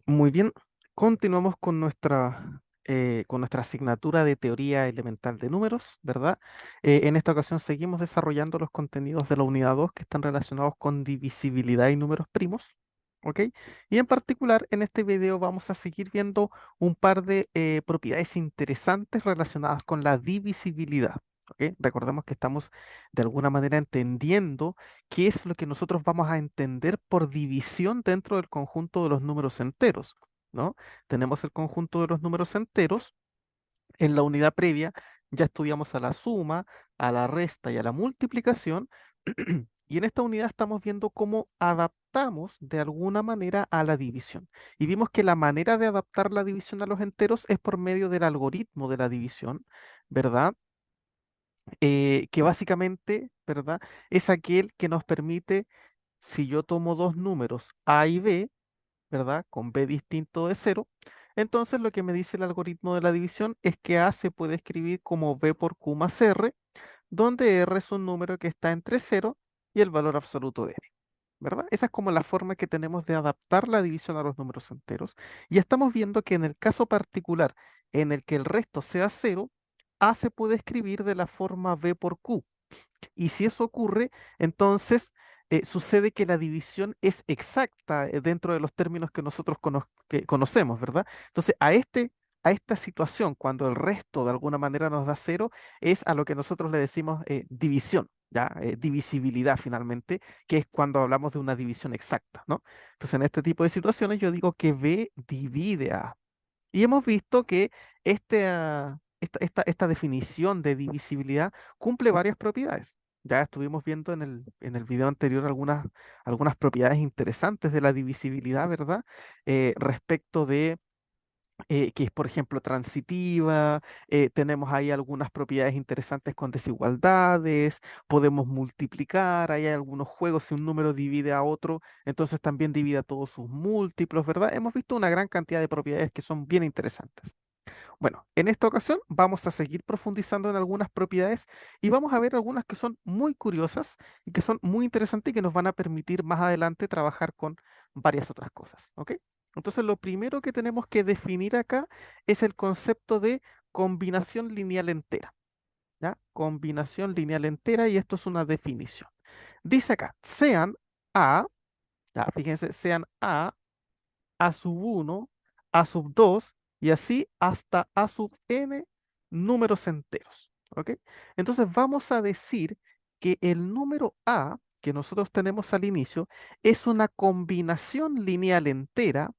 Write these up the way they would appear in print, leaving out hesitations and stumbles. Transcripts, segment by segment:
Muy bien, continuamos con nuestra asignatura de teoría elemental de números, ¿verdad? En esta ocasión seguimos desarrollando los contenidos de la unidad 2 que están relacionados con divisibilidad y números primos, ¿ok? Y en particular, en este video vamos a seguir viendo un par de propiedades interesantes relacionadas con la divisibilidad, ¿ok? Recordemos que estamos de alguna manera entendiendo qué es lo que nosotros vamos a entender por división dentro del conjunto de los números enteros, ¿no? Tenemos el conjunto de los números enteros. En la unidad previa ya estudiamos a la suma, a la resta y a la multiplicación. Y en esta unidad estamos viendo cómo adaptamos de alguna manera a la división. Y vimos que la manera de adaptar la división a los enteros es por medio del algoritmo de la división, ¿verdad? Que básicamente, ¿verdad? Es aquel que nos permite, si yo tomo dos números A y B, ¿verdad? Con B distinto de cero, entonces lo que me dice el algoritmo de la división es que A se puede escribir como B por Q más R, donde R es un número que está entre cero y el valor absoluto de B, ¿verdad? Esa es como la forma que tenemos de adaptar la división a los números enteros. Y estamos viendo que en el caso particular en el que el resto sea cero, A se puede escribir de la forma B por Q. Y si eso ocurre, entonces sucede que la división es exacta dentro de los términos que nosotros que conocemos, ¿verdad? Entonces, a esta situación, cuando el resto de alguna manera nos da cero, es a lo que nosotros le decimos división, ¿ya? Divisibilidad finalmente, que es cuando hablamos de una división exacta, ¿no? Entonces, en este tipo de situaciones yo digo que B divide a A. Y hemos visto que esta definición de divisibilidad cumple varias propiedades. Ya estuvimos viendo en el video anterior algunas propiedades interesantes de la divisibilidad, ¿verdad? Respecto de que es, por ejemplo, transitiva, tenemos ahí algunas propiedades interesantes con desigualdades, podemos multiplicar, ahí hay algunos juegos, si un número divide a otro, entonces también divide a todos sus múltiplos, ¿verdad? Hemos visto una gran cantidad de propiedades que son bien interesantes. Bueno, en esta ocasión vamos a seguir profundizando en algunas propiedades y vamos a ver algunas que son muy curiosas y que son muy interesantes y que nos van a permitir más adelante trabajar con varias otras cosas, ¿ok? Entonces, lo primero que tenemos que definir acá es el concepto de combinación lineal entera, ¿ya? Combinación lineal entera y esto es una definición. Dice acá, sean A, ya, fíjense, sean A sub uno, A sub 2 y así hasta A sub n números enteros. ¿Ok? Entonces vamos a decir que el número A que nosotros tenemos al inicio es una combinación lineal entera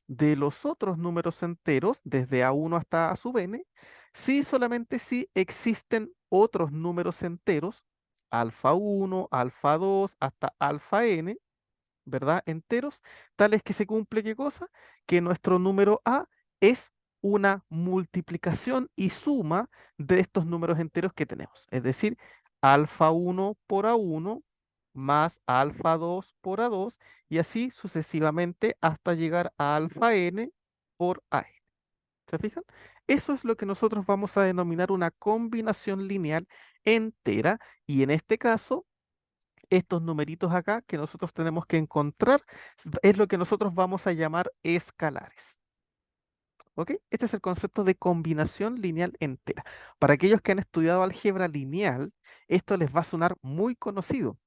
de los otros números enteros, desde A1 hasta A sub n, si solamente si existen otros números enteros, alfa 1, alfa 2 hasta alfa n, ¿verdad? Enteros, tales que se cumple qué cosa, que nuestro número A es una multiplicación y suma de estos números enteros que tenemos. Es decir, alfa 1 por A1 más alfa 2 por A2 y así sucesivamente hasta llegar a alfa n por AN. ¿Se fijan? Eso es lo que nosotros vamos a denominar una combinación lineal entera y en este caso estos numeritos acá que nosotros tenemos que encontrar es lo que nosotros vamos a llamar escalares. ¿Ok? Este es el concepto de combinación lineal entera. Para aquellos que han estudiado álgebra lineal, esto les va a sonar muy conocido,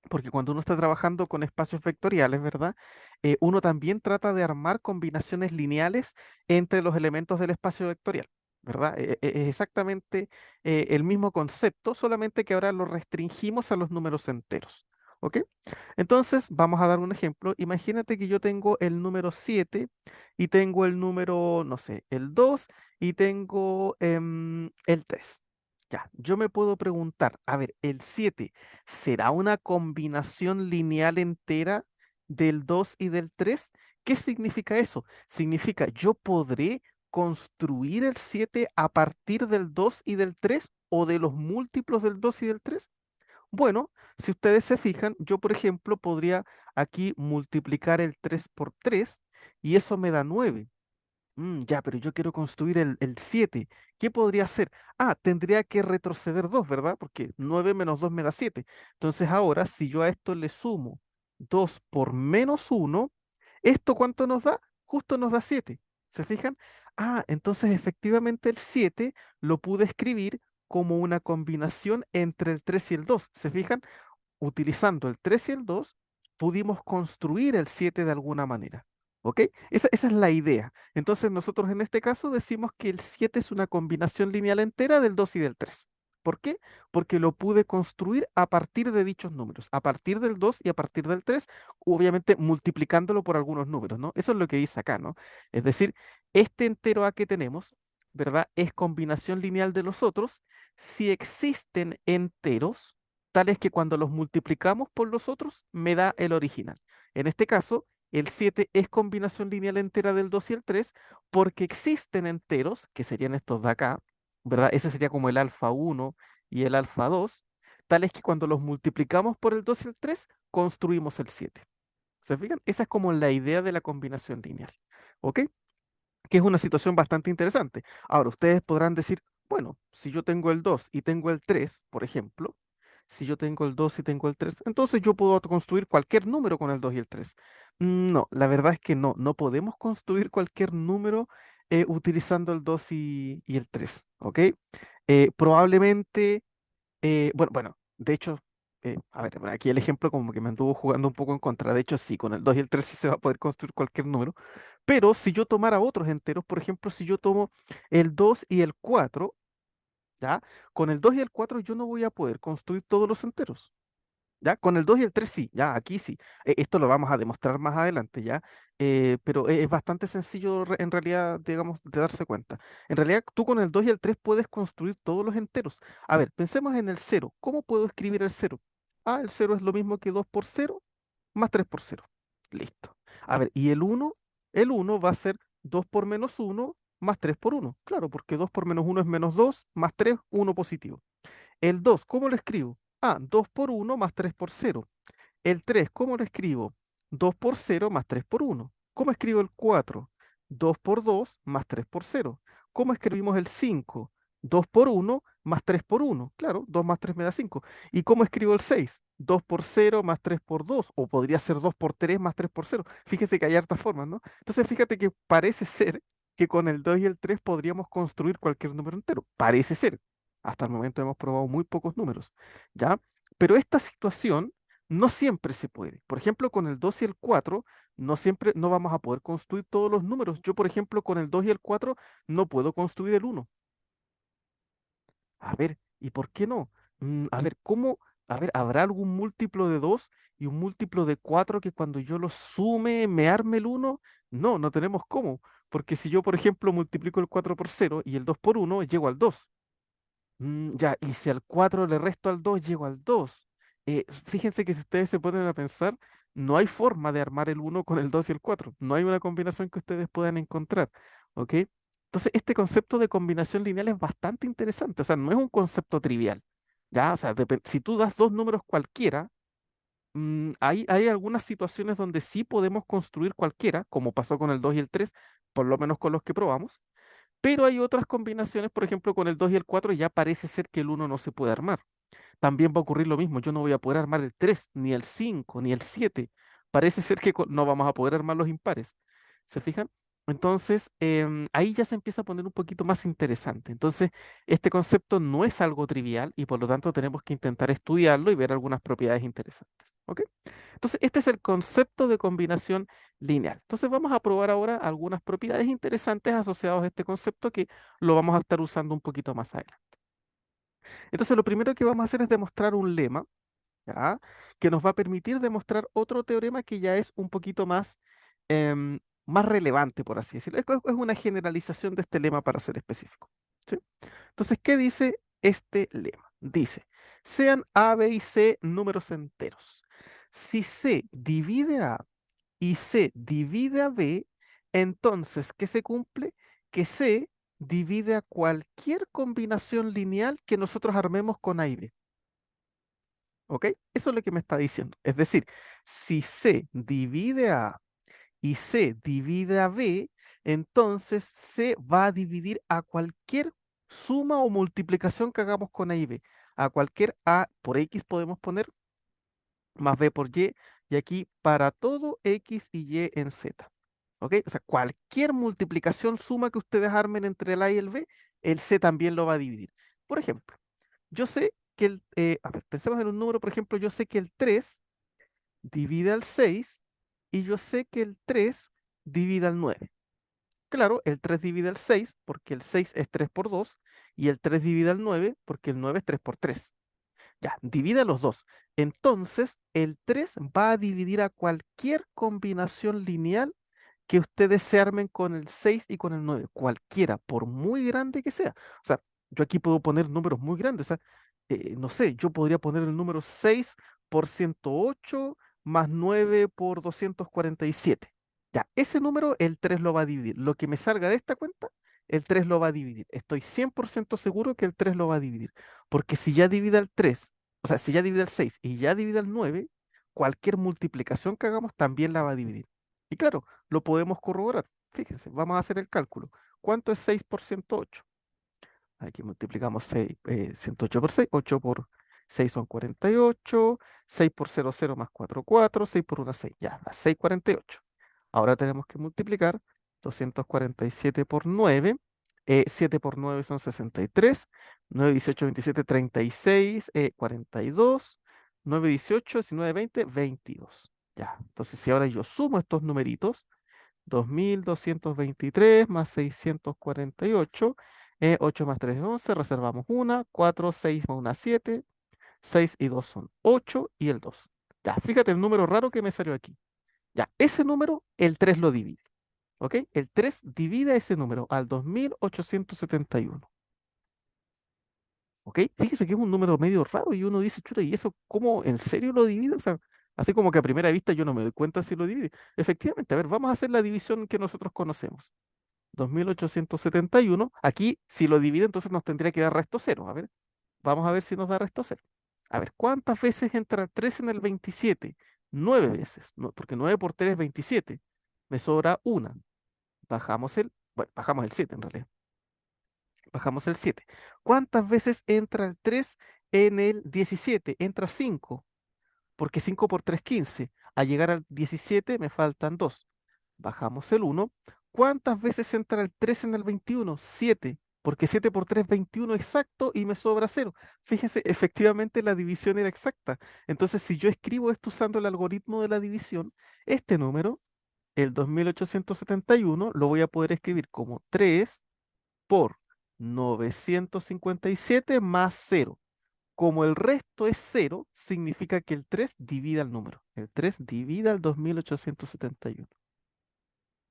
porque cuando uno está trabajando con espacios vectoriales, ¿verdad? Uno también trata de armar combinaciones lineales entre los elementos del espacio vectorial, ¿verdad? Es exactamente el mismo concepto, solamente que ahora lo restringimos a los números enteros. ¿Ok? Entonces, vamos a dar un ejemplo. Imagínate que yo tengo el número 7 y tengo el número, no sé, el 2 y tengo el 3. Ya, yo me puedo preguntar, a ver, el 7. ¿Será una combinación lineal entera del 2 y del 3? ¿Qué significa eso? Significa, yo podré construir el 7 a partir del 2 y del 3 o de los múltiplos del 2 y del 3. Bueno, si ustedes se fijan, yo por ejemplo podría aquí multiplicar el 3 por 3 y eso me da 9. Ya, pero yo quiero construir el 7. ¿Qué podría hacer? Ah, tendría que retroceder 2, ¿verdad? Porque 9 menos 2 me da 7. Entonces ahora, si yo a esto le sumo 2 por menos 1, ¿Esto cuánto nos da? Justo nos da 7. ¿Se fijan? Ah, entonces efectivamente el 7 lo pude escribir como una combinación entre el 3 y el 2. ¿Se fijan? Utilizando el 3 y el 2, pudimos construir el 7 de alguna manera. ¿Ok? Esa es la idea. Entonces nosotros en este caso decimos que el 7 es una combinación lineal entera del 2 y del 3. ¿Por qué? Porque lo pude construir a partir de dichos números, a partir del 2 y a partir del 3, obviamente multiplicándolo por algunos números, ¿no? Eso es lo que dice acá, ¿no? Es decir, este entero A que tenemos, ¿verdad? Es combinación lineal de los otros si existen enteros tales que cuando los multiplicamos por los otros me da el original. En este caso, el 7 es combinación lineal entera del 2 y el 3 porque existen enteros, que serían estos de acá, ¿verdad? Ese sería como el alfa 1 y el alfa 2, tales que cuando los multiplicamos por el 2 y el 3 construimos el 7. ¿Se fijan? Esa es como la idea de la combinación lineal. ¿Ok? Que es una situación bastante interesante. Ahora, ustedes podrán decir, bueno, si yo tengo el 2 y tengo el 3, por ejemplo, si yo tengo el 2 y tengo el 3, entonces yo puedo construir cualquier número con el 2 y el 3. No, la verdad es que no, no podemos construir cualquier número utilizando el 2 y el 3, ¿ok? Probablemente bueno, de hecho, a ver, bueno, aquí el ejemplo como que me anduvo jugando un poco en contra. De hecho, sí, con el 2 y el 3 sí se va a poder construir cualquier número. Pero si yo tomara otros enteros, por ejemplo, si yo tomo el 2 y el 4, ¿ya? Con el 2 y el 4 yo no voy a poder construir todos los enteros. ¿Ya? Con el 2 y el 3 sí, ya, aquí sí. Esto lo vamos a demostrar más adelante, ¿ya? Pero es bastante sencillo en realidad, digamos, de darse cuenta. En realidad, tú con el 2 y el 3 puedes construir todos los enteros. A ver, pensemos en el cero. ¿Cómo puedo escribir el cero? Ah, el cero es lo mismo que 2 por cero más 3 por cero. Listo. A ver, ¿y el uno? El uno va a ser 2 por menos uno más 3 por uno. Claro, porque 2 por menos uno es menos 2 más 3 uno positivo. El 2, ¿cómo lo escribo? Ah, 2 por uno más 3 por cero. El 3, ¿cómo lo escribo? 2 por cero más 3 por uno. ¿Cómo escribo el 4? 2 por 2 más 3 por cero. ¿Cómo escribimos el 5? 2 por uno más 3 por uno. Claro, 2 más 3 me da 5. ¿Y cómo escribo el 6? 2 por cero más 3 por 2. O podría ser 2 por 3 más 3 por cero. Fíjese que hay hartas formas, ¿no? Entonces fíjate que parece ser que con el 2 y el 3 podríamos construir cualquier número entero. Parece ser. Hasta el momento hemos probado muy pocos números, ¿ya? Pero esta situación no siempre se puede. Por ejemplo, con el 2 y el 4, no siempre no vamos a poder construir todos los números. Yo, por ejemplo, con el 2 y el 4 no puedo construir el uno. A ver, ¿y por qué no? A ver, ¿cómo? A ver, ¿habrá algún múltiplo de 2 y un múltiplo de 4 que cuando yo los sume me arme el uno? No, no tenemos cómo. Porque si yo, por ejemplo, multiplico el 4 por cero y el 2 por uno, llego al 2. Ya, y si al 4 le resto al 2 llego al 2. Fíjense que si ustedes se ponen a pensar, no hay forma de armar el uno con el 2 y el 4. No hay una combinación que ustedes puedan encontrar. ¿Ok? Entonces, este concepto de combinación lineal es bastante interesante. O sea, no es un concepto trivial. ¿Ya? O sea, si tú das dos números cualquiera, hay algunas situaciones donde sí podemos construir cualquiera, como pasó con el 2 y el 3, por lo menos con los que probamos. Pero hay otras combinaciones, por ejemplo, con el 2 y el 4 ya parece ser que el uno no se puede armar. También va a ocurrir lo mismo, yo no voy a poder armar el 3 ni el 5 ni el 7. Parece ser que no vamos a poder armar los impares. ¿Se fijan? Entonces, ahí ya se empieza a poner un poquito más interesante. Entonces, este concepto no es algo trivial y por lo tanto tenemos que intentar estudiarlo y ver algunas propiedades interesantes. ¿Ok? Entonces, este es el concepto de combinación lineal. Entonces, vamos a probar ahora algunas propiedades interesantes asociadas a este concepto que lo vamos a estar usando un poquito más adelante. Entonces, lo primero que vamos a hacer es demostrar un lema, ¿ya? Que nos va a permitir demostrar otro teorema que ya es un poquito más, más relevante, por así decirlo. Es una generalización de este lema para ser específico. ¿Sí? Entonces, ¿qué dice este lema? Dice, sean A, B y C números enteros. Si C divide a y C divide a B, entonces, ¿qué se cumple? Que C divide a cualquier combinación lineal que nosotros armemos con A y B. ¿Ok? Eso es lo que me está diciendo. Es decir, si C divide a A y C divide a B, entonces C va a dividir a cualquier suma o multiplicación que hagamos con A y B. A cualquier A por X podemos poner más B por Y, y aquí para todo X y Y en Z. ¿Ok? O sea, cualquier multiplicación suma que ustedes armen entre el A y el B, el C también lo va a dividir. Por ejemplo, yo sé que a ver, pensemos en un número, por ejemplo, yo sé que el 3 divide al 6 y yo sé que el 3 divide al 9. Claro, el 3 divide al 6 porque el 6 es 3 por 2 y el 3 divide al 9 porque el 9 es 3 por 3. Ya, divide a los dos. Entonces, el 3 va a dividir a cualquier combinación lineal que ustedes se armen con el 6 y con el 9, cualquiera, por muy grande que sea. O sea, yo aquí puedo poner números muy grandes. O sea, no sé, yo podría poner el número 6 por 108 más 9 por 247. Ya, ese número el 3 lo va a dividir. Lo que me salga de esta cuenta, el 3 lo va a dividir. Estoy 100% seguro que el 3 lo va a dividir. Porque si ya divide al 3, o sea, si ya divide al 6 y ya divide al 9, cualquier multiplicación que hagamos también la va a dividir. Y claro, lo podemos corroborar. Fíjense, vamos a hacer el cálculo. ¿Cuánto es 6 por 108? Aquí multiplicamos 108 por 6, 8 por 6 son 48, 6 por 0, 0 más 4, 4, 6 por 1, 6, ya, da 648. Ahora tenemos que multiplicar 247 por 9, 7 por 9 son 63, 9, 18, 27, 36, 42, 9, 18, 19, 20, 22. Ya, entonces si ahora yo sumo estos numeritos, 2223 más 648, 8 más 3 es 11, reservamos una, 4, 6 más 1, 7, 6 y 2 son 8 y el 2. Ya, fíjate el número raro que me salió aquí. Ya, ese número, el 3 lo divide. ¿Ok? El 3 divide ese número al 2871. ¿Ok? Fíjese que es un número medio raro y uno dice, chuta, ¿y eso cómo en serio lo divide? O sea, así como que a primera vista yo no me doy cuenta si lo divide. Efectivamente, a ver, vamos a hacer la división que nosotros conocemos. 2871. Aquí, si lo divide, entonces nos tendría que dar resto cero. A ver, vamos a ver si nos da resto cero. A ver, ¿cuántas veces entra 3 en el 27? 9 veces, porque 9 por 3 es 27. Me sobra una. Bueno, bajamos el 7 en realidad. Bajamos el 7. ¿Cuántas veces entra el 3 en el 17? Entra 5 porque 5 por 3 15. Al llegar al 17 me faltan 2. Bajamos el 1. ¿Cuántas veces entra el 3 en el 21? 7, porque 7 por 3 es 21 exacto y me sobra cero. Fíjese, efectivamente la división era exacta. Entonces, si yo escribo esto usando el algoritmo de la división, este número, el 2871, lo voy a poder escribir como 3 por 957 más cero. Como el resto es cero, significa que el 3 divide al número. El 3 divide al 2871.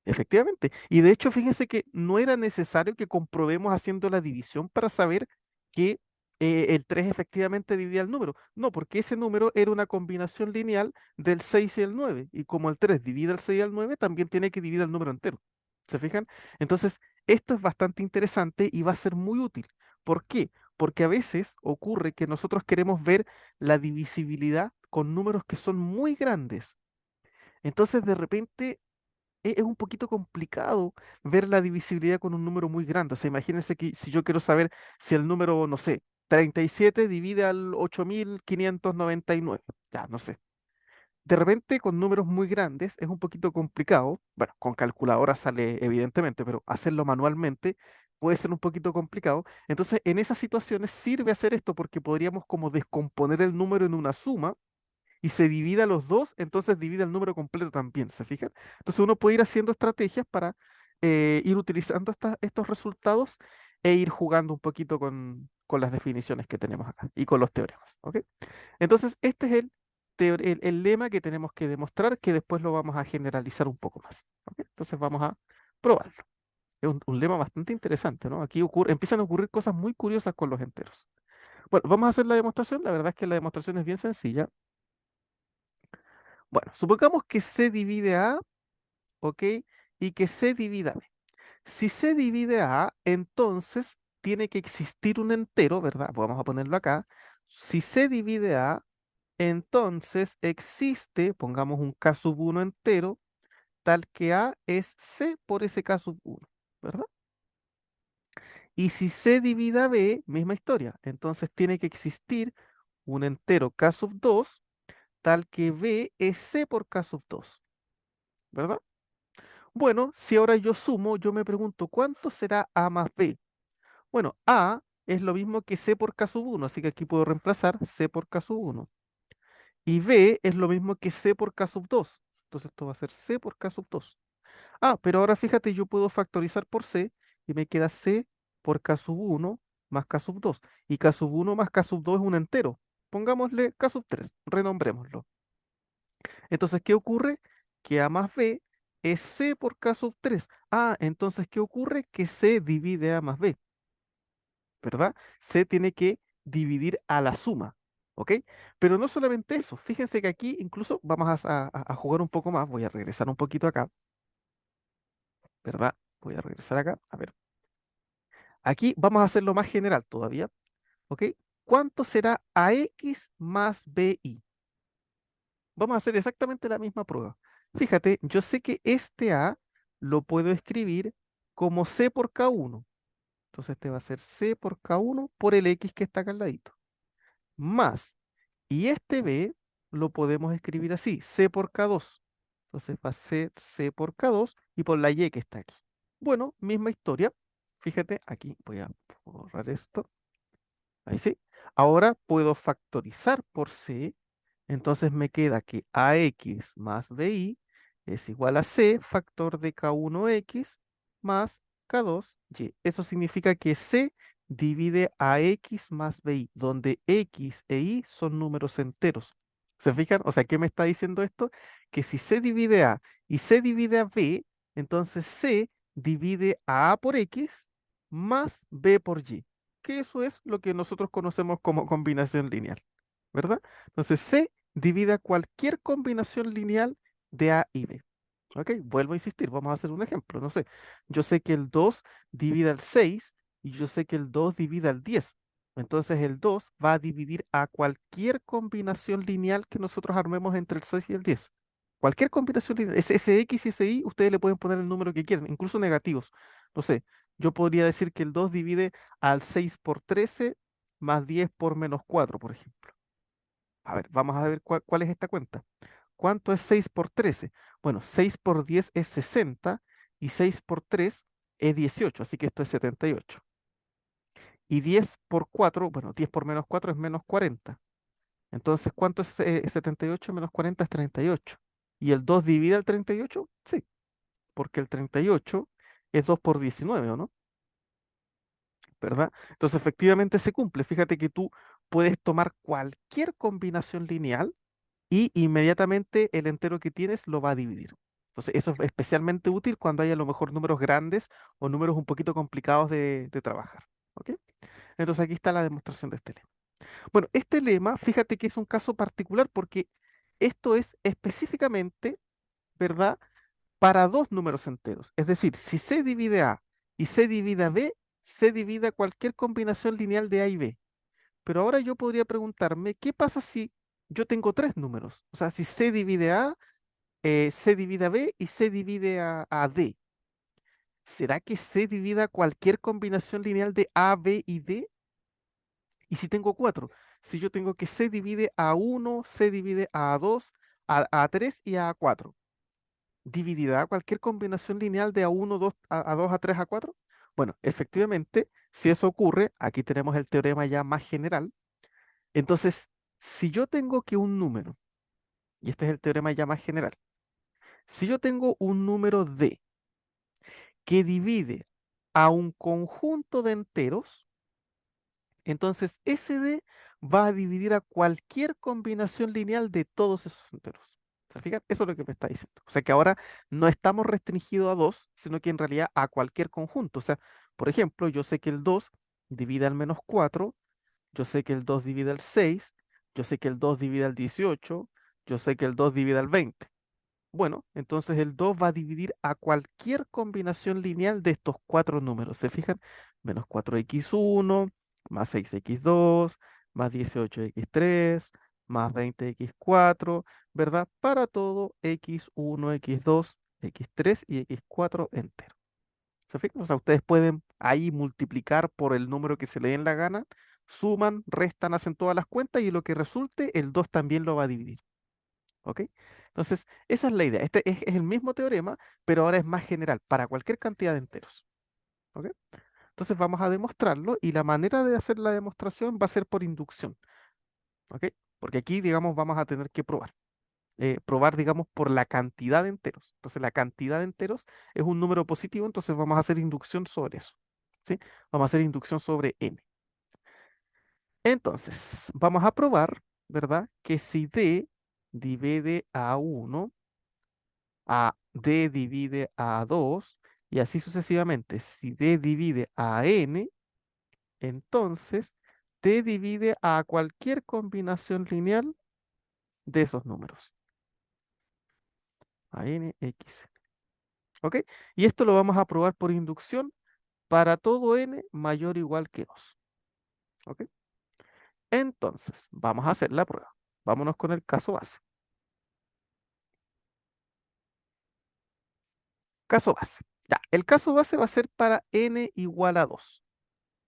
Efectivamente. Y de hecho, fíjense que no era necesario que comprobemos haciendo la división para saber que el 3 efectivamente dividía el número. No, porque ese número era una combinación lineal del 6 y el 9. Y como el 3 divide el 6 y el 9, también tiene que dividir el número entero. ¿Se fijan? Entonces, esto es bastante interesante y va a ser muy útil. ¿Por qué? Porque a veces ocurre que nosotros queremos ver la divisibilidad con números que son muy grandes. Entonces, de repente es un poquito complicado ver la divisibilidad con un número muy grande. O sea, imagínense que si yo quiero saber si el número, no sé, 37 divide al 8599, ya, no sé. De repente, con números muy grandes es un poquito complicado. Bueno, con calculadora sale evidentemente, pero hacerlo manualmente puede ser un poquito complicado. Entonces, en esas situaciones sirve hacer esto porque podríamos como descomponer el número en una suma y se divide a los dos, entonces divide el número completo también, ¿se fijan? Entonces uno puede ir haciendo estrategias para ir utilizando estos resultados e ir jugando un poquito con las definiciones que tenemos acá y con los teoremas, ¿ok? Entonces este es el lema que tenemos que demostrar, que después lo vamos a generalizar un poco más, ¿ok? Entonces vamos a probarlo. Es un lema bastante interesante, ¿no? Aquí empiezan a ocurrir cosas muy curiosas con los enteros. Bueno, vamos a hacer la demostración. La verdad es que la demostración es bien sencilla. Bueno, supongamos que C divide a A, ¿ok? Y que C divide a B. Si C divide a A, entonces tiene que existir un entero, ¿verdad? Vamos a ponerlo acá. Si C divide a A, entonces existe, pongamos un K sub 1 entero, tal que A es C por ese K sub 1, ¿verdad? Y si C divide a B, misma historia. Entonces tiene que existir un entero K sub 2 tal que B es C por K sub 2, ¿verdad? Bueno, si ahora yo sumo, yo me pregunto, ¿cuánto será A más B? Bueno, A es lo mismo que C por K sub 1, así que aquí puedo reemplazar C por K sub 1. Y B es lo mismo que C por K sub 2. Entonces esto va a ser C por K sub 2. Ah, pero ahora fíjate, yo puedo factorizar por C y me queda C por K sub 1 más K sub 2. Y K sub 1 más K sub 2 es un entero. Pongámosle K sub 3, renombrémoslo. Entonces, ¿qué ocurre? Que A más B es C por K sub 3. Ah, entonces, ¿qué ocurre? Que C divide A más B, ¿verdad? C tiene que dividir a la suma, ¿ok? Pero no solamente eso, fíjense que aquí incluso vamos a jugar un poco más, voy a regresar un poquito acá, ¿verdad? Voy a regresar acá, a ver. Aquí vamos a hacerlo más general todavía, ¿ok? ¿Cuánto será AX más BI? Vamos a hacer exactamente la misma prueba. Fíjate, yo sé que este A lo puedo escribir como C por K1. Entonces este va a ser C por K1 por el X que está acá al ladito. Más, y este B lo podemos escribir así, C por K2. Entonces va a ser C por K2 y por la Y que está aquí. Bueno, misma historia. Fíjate, aquí voy a borrar esto. Ahí sí. Ahora puedo factorizar por C. Entonces me queda que AX más BI es igual a C factor de K1X más K2Y. Eso significa que C divide a X más BI, donde X e Y son números enteros. ¿Se fijan? O sea, ¿qué me está diciendo esto? Que si C divide A y C divide a B, entonces C divide a A por X más B por Y, que eso es lo que nosotros conocemos como combinación lineal, ¿verdad? Entonces C divide a cualquier combinación lineal de A y B. Ok, vuelvo a insistir, vamos a hacer un ejemplo. No sé, yo sé que el 2 divide al 6 y yo sé que el 2 divide al 10. Entonces el 2 va a dividir a cualquier combinación lineal que nosotros armemos entre el 6 y el 10. Cualquier combinación lineal, ese X y ese Y, ustedes le pueden poner el número que quieran, incluso negativos. No sé, yo podría decir que el 2 divide al 6 por 13 más 10 por menos 4, por ejemplo. A ver, vamos a ver cuál es esta cuenta. ¿Cuánto es 6 por 13? Bueno, 6 por 10 es 60 y 6 por 3 es 18, así que esto es 78. Y 10 por 4, bueno, 10 por menos 4 es menos 40. Entonces, ¿cuánto es 78 menos 40 es 38? ¿Y el 2 divide al 38? Sí, porque el 38 es 2 por 19, ¿o no? ¿Verdad? Entonces, efectivamente se cumple. Fíjate que tú puedes tomar cualquier combinación lineal y inmediatamente el entero que tienes lo va a dividir. Entonces, eso es especialmente útil cuando hay a lo mejor números grandes o números un poquito complicados de trabajar. ¿Ok? Entonces, aquí está la demostración de este lema. Bueno, este lema, fíjate que es un caso particular porque esto es específicamente, ¿verdad? Para dos números enteros. Es decir, si C divide A y C divide a B, C divide a cualquier combinación lineal de A y B. Pero ahora yo podría preguntarme, ¿qué pasa si yo tengo tres números? O sea, si C divide A, C divide a B y C divide a D. ¿Será que C divide a cualquier combinación lineal de A, B y D? Y si tengo cuatro, si yo tengo que C divide a 1, C divide a 2, a 3 y a 4, ¿dividirá cualquier combinación lineal de A1, 2, a 2, a 3, a 4? Bueno, efectivamente, si eso ocurre, aquí tenemos el teorema ya más general. Entonces, si yo tengo que un número, y este es el teorema ya más general, si yo tengo un número D que divide a un conjunto de enteros, entonces ese D va a dividir a cualquier combinación lineal de todos esos enteros. ¿Se fijan? Eso es lo que me está diciendo. O sea que ahora no estamos restringidos a dos, sino que en realidad a cualquier conjunto. O sea, por ejemplo, yo sé que el 2 divide al menos 4, yo sé que el 2 divide al 6, yo sé que el 2 divide al 18, yo sé que el 2 divide al 20. Bueno, entonces el 2 va a dividir a cualquier combinación lineal de estos cuatro números. ¿Se fijan? Menos 4x1, más 6x2, más 18x3, más 20x4, ¿verdad? Para todo x1, x2, x3 y x4 entero. ¿Se fijan? O sea, ustedes pueden ahí multiplicar por el número que se le den la gana, suman, restan, hacen todas las cuentas y lo que resulte, el 2 también lo va a dividir. ¿Ok? Entonces, esa es la idea. Este es el mismo teorema, pero ahora es más general para cualquier cantidad de enteros. ¿Ok? Entonces vamos a demostrarlo y la manera de hacer la demostración va a ser por inducción. ¿Ok? Porque aquí, digamos, vamos a tener que probar. Probar, digamos, por la cantidad de enteros. Entonces, la cantidad de enteros es un número positivo, entonces vamos a hacer inducción sobre eso. ¿Sí? Vamos a hacer inducción sobre n. Entonces, vamos a probar, ¿verdad? Que si d divide a 1 a d divide a 2 y así sucesivamente. Si d divide a n, entonces d divide a cualquier combinación lineal de esos números. A n, x. ¿Ok? Y esto lo vamos a probar por inducción para todo n mayor o igual que 2. ¿Ok? Entonces, vamos a hacer la prueba. Vámonos con el caso base. Caso base. Ya, el caso base va a ser para n igual a 2.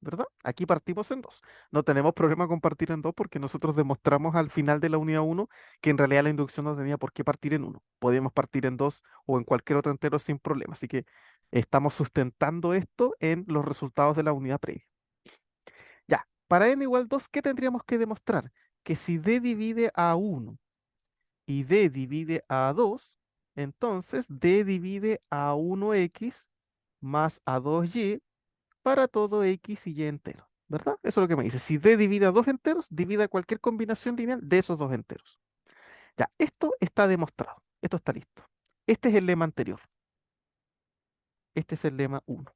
¿Verdad? Aquí partimos en 2. No tenemos problema con partir en 2 porque nosotros demostramos al final de la unidad 1 que en realidad la inducción no tenía por qué partir en 1. Podíamos partir en 2 o en cualquier otro entero sin problema. Así que estamos sustentando esto en los resultados de la unidad previa. Ya, para n igual 2, ¿qué tendríamos que demostrar? Que si d divide a 1 y d divide a 2, entonces d divide a 1x más a 2y para todo x y y entero, ¿verdad? Eso es lo que me dice. Si d divide a dos enteros, divida cualquier combinación lineal de esos dos enteros. Ya, esto está demostrado. Esto está listo. Este es el lema anterior. Este es el lema uno.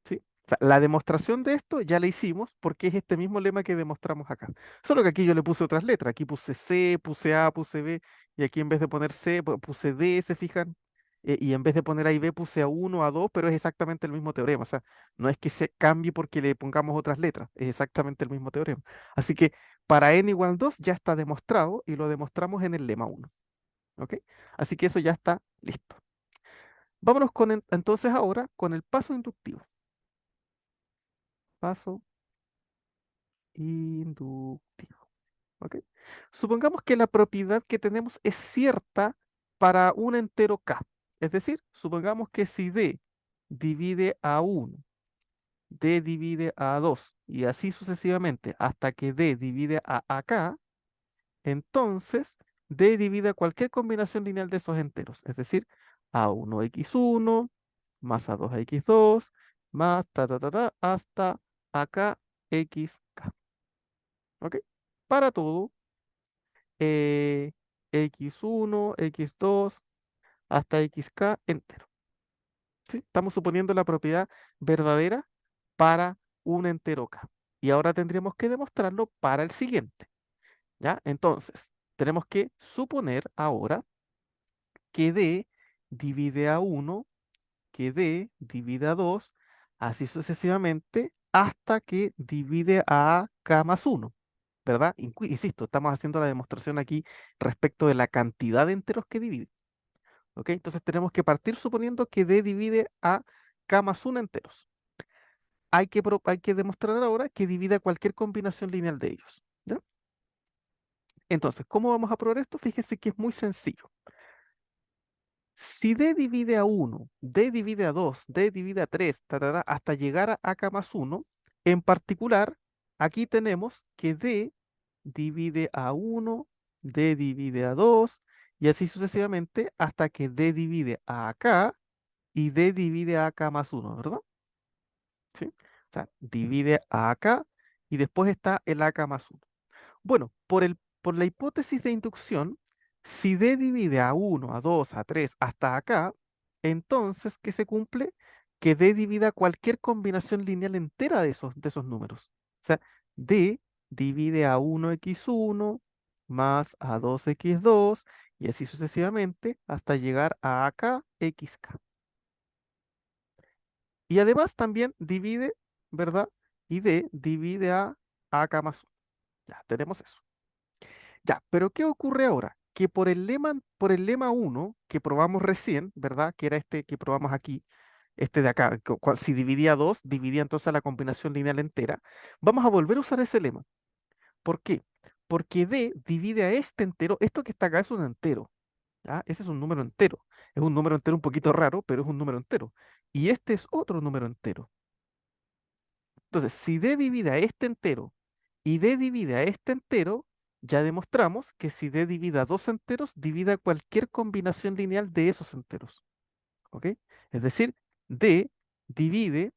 ¿Sí? O sea, la demostración de esto ya la hicimos porque es este mismo lema que demostramos acá. Solo que aquí yo le puse otras letras. Aquí puse C, puse A, puse B. Y aquí en vez de poner C, puse D, ¿se fijan? Y en vez de poner A y B, puse a uno, a 2, pero es exactamente el mismo teorema. O sea, no es que se cambie porque le pongamos otras letras. Es exactamente el mismo teorema. Así que para n igual 2 ya está demostrado y lo demostramos en el lema uno. ¿Ok? Así que eso ya está listo. Vámonos con entonces ahora con el paso inductivo. Paso inductivo. ¿Ok? Supongamos que la propiedad que tenemos es cierta para un entero k. Es decir, supongamos que si d divide a 1, d divide a 2 y así sucesivamente hasta que d divide a ak, entonces d divide a cualquier combinación lineal de esos enteros. Es decir, a1x1 más a2x2 más hasta acá xk. ¿Ok? Para todo, x1, x2, hasta xk entero. ¿Sí? Estamos suponiendo la propiedad verdadera para un entero k. Y ahora tendríamos que demostrarlo para el siguiente. ¿Ya? Entonces, tenemos que suponer ahora que d divide a 1, que d divide a 2, así sucesivamente, hasta que divide a k más 1. ¿Verdad? Insisto, estamos haciendo la demostración aquí respecto de la cantidad de enteros que divide. ¿Ok? Entonces tenemos que partir suponiendo que D divide a K más 1 enteros. Hay que demostrar ahora que divide a cualquier combinación lineal de ellos. ¿Ya? Entonces, ¿cómo vamos a probar esto? Fíjese que es muy sencillo. Si D divide a 1, D divide a 2, D divide a 3, hasta llegar a K más 1, en particular, aquí tenemos que D divide a 1, D divide a 2, y así sucesivamente hasta que D divide a K y D divide a K más 1, ¿verdad? ¿Sí? O sea, divide a AK y después está el AK más 1. Bueno, por la hipótesis de inducción, si D divide a 1, a 2, a 3, hasta acá, entonces, ¿qué se cumple? Que D divida cualquier combinación lineal entera de esos números. O sea, D divide a 1x1 más a 2x2 y así sucesivamente hasta llegar a acá xk. Y además también divide, ¿verdad? Y D divide a AK más 1. Ya, tenemos eso. Ya, pero ¿qué ocurre ahora? Que por el lema uno que probamos recién, ¿verdad? Que era este que probamos aquí, este de acá, si dividía 2 dividía entonces la combinación lineal entera. Vamos a volver a usar ese lema. ¿Por qué? porque D divide a este entero, esto que está acá es un entero, ¿ya? Ese es un número entero. Es un número entero un poquito raro, pero es un número entero. Y este es otro número entero. Entonces, si D divide a este entero y D divide a este entero, ya demostramos que si D divide a dos enteros, divide a cualquier combinación lineal de esos enteros. ¿Ok? Es decir, D divide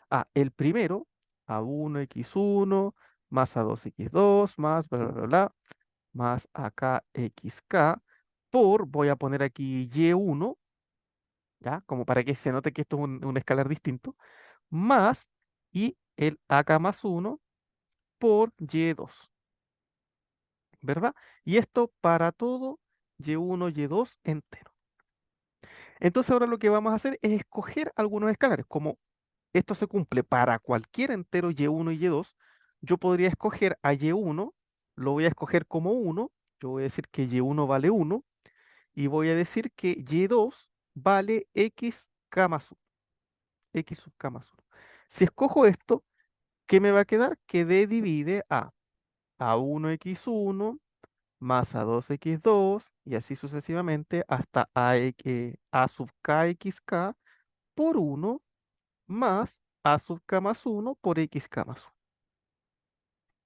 a el primero, a 1x1 más a 2x2 más bla, bla, bla, bla, más acá xk por, voy a poner aquí y1, ¿ya? Como para que se note que esto es un escalar distinto, más y el ak más 1 por y2, ¿verdad? Y esto para todo y1, y2 entero. Entonces ahora lo que vamos a hacer es escoger algunos escalares. Como esto se cumple para cualquier entero y1 y y2, yo podría escoger a y1, lo voy a escoger como 1, yo voy a decir que y1 vale 1 y voy a decir que y2 vale xk más 1, x sub k más 1. Si escojo esto, ¿qué me va a quedar? Que d divide a 1x1 más a 2x2 y así sucesivamente hasta a sub k xk por 1 más a sub k más 1 por xk más 1,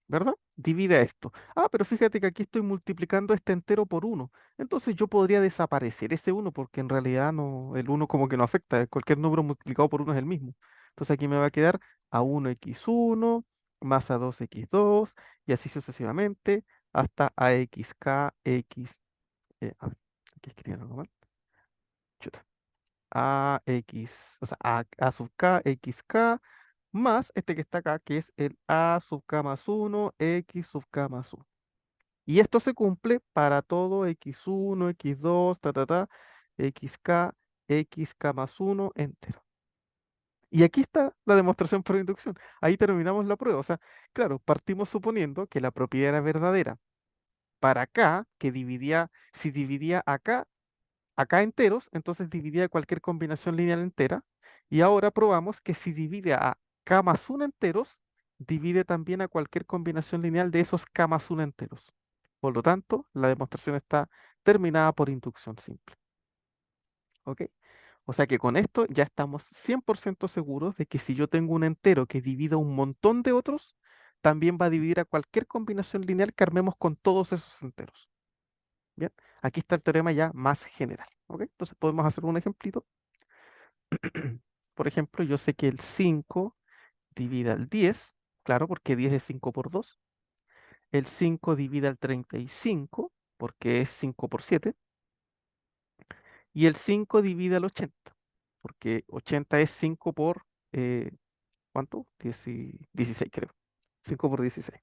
¿verdad? Divide esto. Ah, pero fíjate que aquí estoy multiplicando este entero por 1. Entonces yo podría desaparecer ese 1 porque en realidad no, el 1 como que no afecta. Cualquier número multiplicado por 1 es el mismo. Entonces aquí me va a quedar a 1x1 más a 2x2 y así sucesivamente hasta a xk x. A ver, aquí escribí algo mal. Chuta. A x, o sea, a sub k xk más este que está acá, que es el a sub k más 1 x sub k más 1. Y esto se cumple para todo x1, x2, xk, xk más 1 entero. Y aquí está la demostración por inducción. Ahí terminamos la prueba. O sea, claro, partimos suponiendo que la propiedad era verdadera para acá, que dividía, si dividía acá enteros, entonces dividía cualquier combinación lineal entera. Y ahora probamos que si divide a k más 1 enteros, divide también a cualquier combinación lineal de esos k más 1 enteros. Por lo tanto, la demostración está terminada por inducción simple. ¿Ok? O sea que con esto ya estamos 100% seguros de que si yo tengo un entero que divida un montón de otros, también va a dividir a cualquier combinación lineal que armemos con todos esos enteros. Bien, aquí está el teorema ya más general. ¿Ok? Entonces podemos hacer un ejemplito. Por ejemplo, yo sé que el 5 divide al 10, claro, porque 10 es 5 por 2. El 5 divide al 35, porque es 5 por 7. Y el 5 divide al 80, porque 80 es 5 por, ¿cuánto? 16, creo. 5 por 16.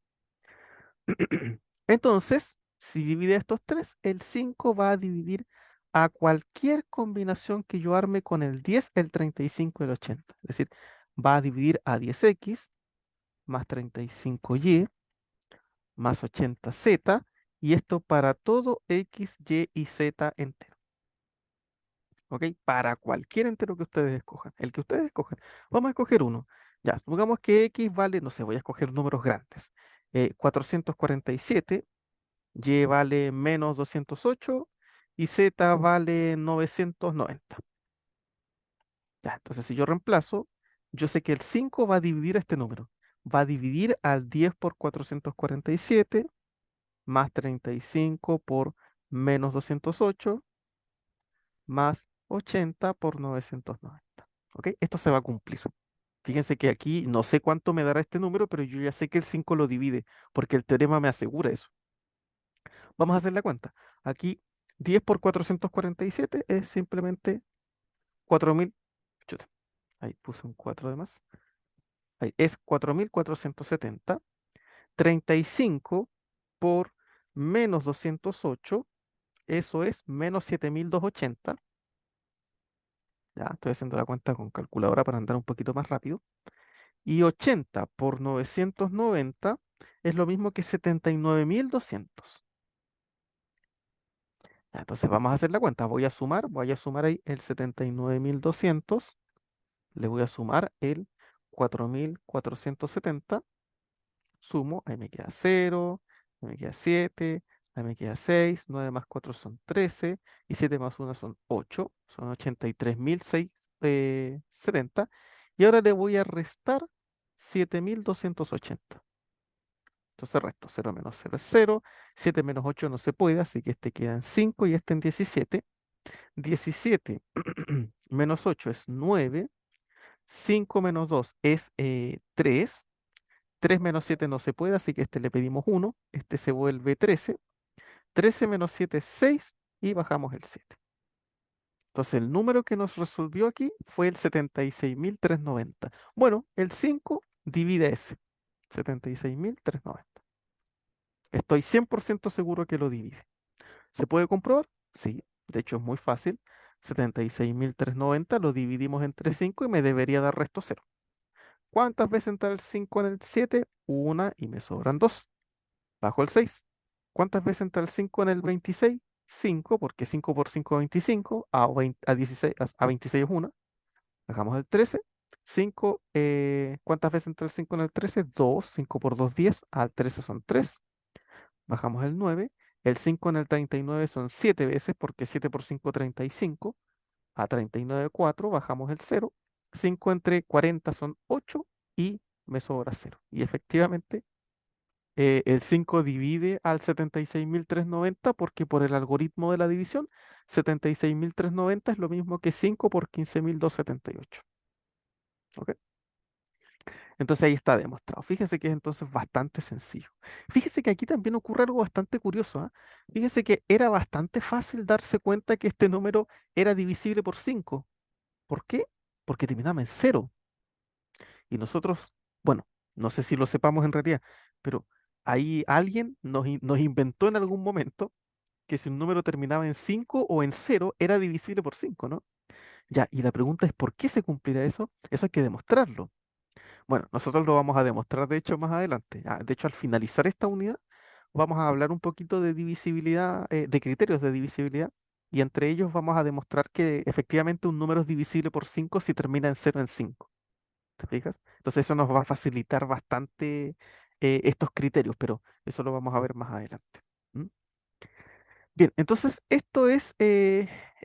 Entonces, si divide estos tres, el 5 va a dividir a cualquier combinación que yo arme con el 10, el 35 y el 80. Es decir, va a dividir a 10x más 35y más 80z, y esto para todo x, y y z entero. ¿Ok? Para cualquier entero que ustedes escojan, el que ustedes escojan. Vamos a escoger uno. Ya, supongamos que x vale, no sé, voy a escoger números grandes. 447, y vale menos 208 y z vale 990. Ya, entonces si yo reemplazo, yo sé que el 5 va a dividir este número. Va a dividir al 10 por 447 más 35 por menos 208 más 80 por 990. ¿Ok? Esto se va a cumplir. Fíjense que aquí no sé cuánto me dará este número, pero yo ya sé que el 5 lo divide, porque el teorema me asegura eso. Vamos a hacer la cuenta. Aquí 10 por 447 es simplemente 4000. Chuta, ahí puse un 4 de más. Ahí es 4470. 35 por menos 208, eso es menos 7280. Ya estoy haciendo la cuenta con calculadora para andar un poquito más rápido. Y 80 por 990 es lo mismo que 79.200. Ya, entonces vamos a hacer la cuenta. Voy a sumar ahí el 79.200, le voy a sumar el 4.470 sumo, ahí me queda 0, ahí me queda 7, ahí me queda 6, 9 más 4 son 13, y 7 más 1 son 8, son 83.670. Y ahora le voy a restar 7.280. Entonces resto 0 menos 0 es 0, 7 menos 8 no se puede, así que este queda en 5 y este en 17. 17 menos 8 es 9, 5 menos 2 es 3, 3 menos 7 no se puede, así que este le pedimos 1, este se vuelve 13, 13 menos 7 es 6 y bajamos el 7. Entonces el número que nos resolvió aquí fue el 76.390. Bueno, el 5 divide ese, 76.390. Estoy 100% seguro que lo divide. ¿Se puede comprobar? Sí, de hecho es muy fácil. 76.390 lo dividimos entre 5 y me debería dar resto cero. ¿Cuántas veces entra el 5 en el 7? Una y me sobran 2. Bajo el 6. ¿Cuántas veces entra el 5 en el 26? 5, porque 5 por 5 es 25, a 16, a 26 es 1. Bajamos el 13. 5, ¿cuántas veces entra el 5 en el 13? 2, 5 por 2, 10, al 13 son 3. Bajamos el 9. El 5 en el 39 son 7 veces, porque 7 por 5 35. A 39, 4, bajamos el 0. 5 entre 40 son 8 y me sobra 0. Y efectivamente, el 5 divide al 76.390 porque por el algoritmo de la división, 76.390 es lo mismo que 5 por 15.278. ¿Ok? Entonces ahí está demostrado. Fíjese que es entonces bastante sencillo. Fíjese que aquí también ocurre algo bastante curioso, ¿ah? Fíjese que era bastante fácil darse cuenta que este número era divisible por 5. ¿Por qué? Porque terminaba en cero. Y nosotros, bueno, no sé si lo sepamos en realidad, pero ahí alguien nos inventó en algún momento que si un número terminaba en 5 o en cero era divisible por 5, ¿no? Ya, y la pregunta es, ¿por qué se cumplirá eso? Eso hay que demostrarlo. Bueno, nosotros lo vamos a demostrar de hecho más adelante. De hecho, al finalizar esta unidad, vamos a hablar un poquito de divisibilidad, de criterios de divisibilidad, y entre ellos vamos a demostrar que efectivamente un número es divisible por 5 si termina en cero en 5. ¿Te fijas? Entonces eso nos va a facilitar bastante estos criterios, pero eso lo vamos a ver más adelante. ¿M? Bien, entonces esto es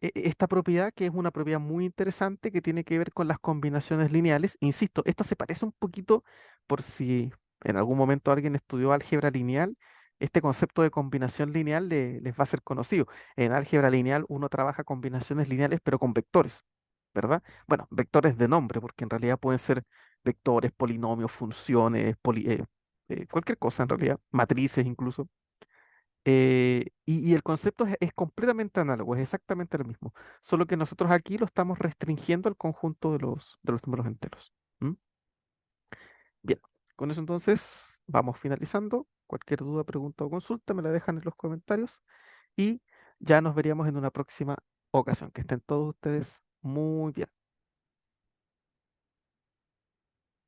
esta propiedad que es una propiedad muy interesante que tiene que ver con las combinaciones lineales. Insisto, esto se parece un poquito por si en algún momento alguien estudió álgebra lineal, este concepto de combinación lineal les va a ser conocido. En álgebra lineal uno trabaja combinaciones lineales pero con vectores, ¿verdad? Bueno, vectores de nombre, porque en realidad pueden ser vectores, polinomios, funciones, cualquier cosa en realidad, matrices incluso. Y el concepto es completamente análogo, es exactamente el mismo, solo que nosotros aquí lo estamos restringiendo al conjunto de los números enteros. ¿M? Bien, con eso entonces vamos finalizando. Cualquier duda, pregunta o consulta me la dejan en los comentarios y ya nos veríamos en una próxima ocasión. Que estén todos ustedes muy bien.